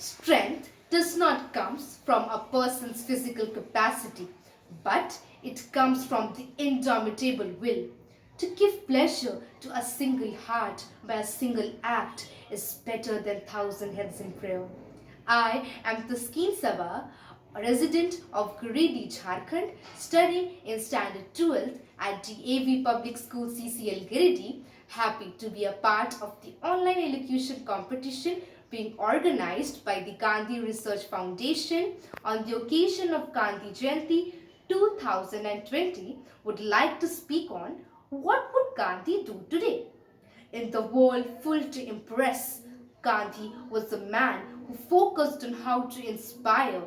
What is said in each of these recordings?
Strength does not come from a person's physical capacity, but it comes from the indomitable will. To give pleasure to a single heart by a single act is better than thousand heads in prayer. I am Taskin Saba, a resident of Giridih, Jharkhand, studying in Standard 12th at DAV Public School CCL Giridih. Happy to be a part of the online elocution competition being organized by the Gandhi Research Foundation on the occasion of Gandhi Jayanti 2020. Would like to speak on what would Gandhi do today? In the world full to impress, Gandhi was a man who focused on how to inspire.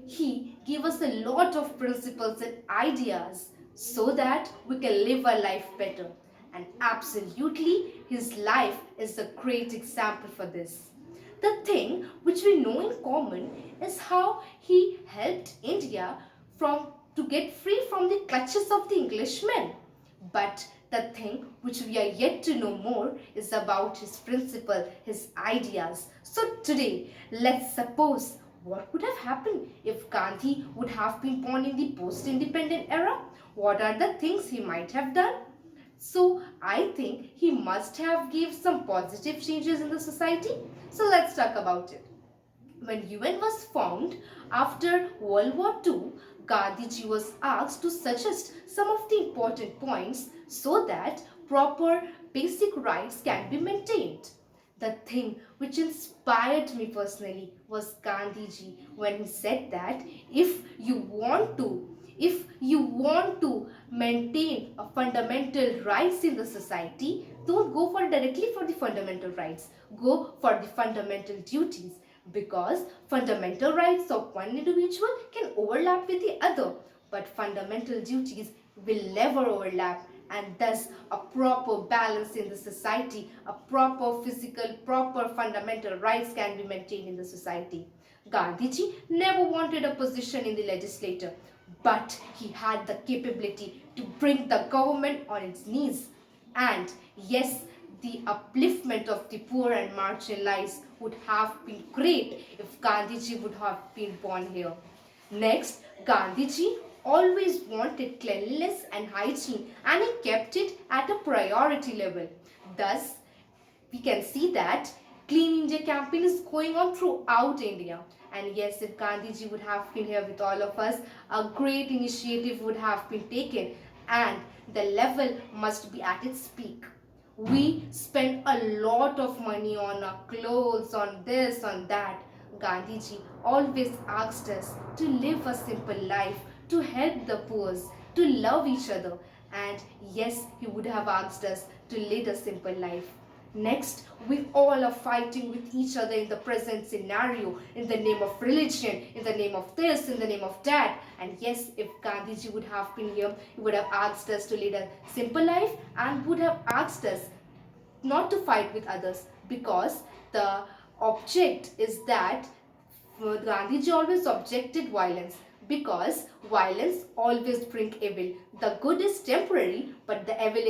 He gave us a lot of principles and ideas so that we can live our life better. And absolutely, his life is a great example for this. The thing which we know in common is how he helped India to get free from the clutches of the Englishmen. But the thing which we are yet to know more is about his principle, his ideas. So today, let's suppose what would have happened if Gandhi would have been born in the post-independent era? What are the things he might have done? So I think he must have given some positive changes in the society. So let's talk about it. When UN was formed after World War II, Gandhiji was asked to suggest some of the important points so that proper basic rights can be maintained. The thing which inspired me personally was Gandhiji when he said that if you want to maintain a fundamental rights in the society, don't go directly for the fundamental rights. Go for the fundamental duties, because fundamental rights of one individual can overlap with the other, but fundamental duties will never overlap, and thus a proper balance in the society, a proper physical, proper fundamental rights can be maintained in the society. Gandhiji never wanted a position in the legislature, but he had the capability to bring the government on its knees. And yes, the upliftment of the poor and marginalized would have been great if Gandhiji would have been born here. Next, Gandhiji always wanted cleanliness and hygiene, and he kept it at a priority level. Thus, we can see that Clean India campaign is going on throughout India. And yes, if Gandhiji would have been here with all of us, a great initiative would have been taken, and the level must be at its peak. We spend a lot of money on our clothes, on this, on that. Gandhiji always asked us to live a simple life, to help the poor, to love each other. And yes, he would have asked us to lead a simple life. Next, we all are fighting with each other in the present scenario, in the name of religion, in the name of this, in the name of that. And yes, if Gandhiji would have been here, he would have asked us to lead a simple life and would have asked us not to fight with others, because the object is that Gandhiji always objected violence, because violence always brings evil. The good is temporary, but the evil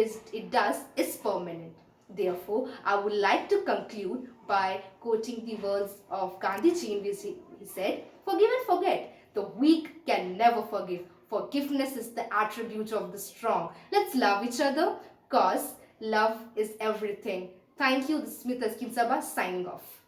is permanent. Therefore, I would like to conclude by quoting the words of Gandhiji, in which he said, "Forgive and forget. The weak can never forgive. Forgiveness is the attribute of the strong. Let's love each other, cause love is everything." Thank you. This is Taskin Saba signing off.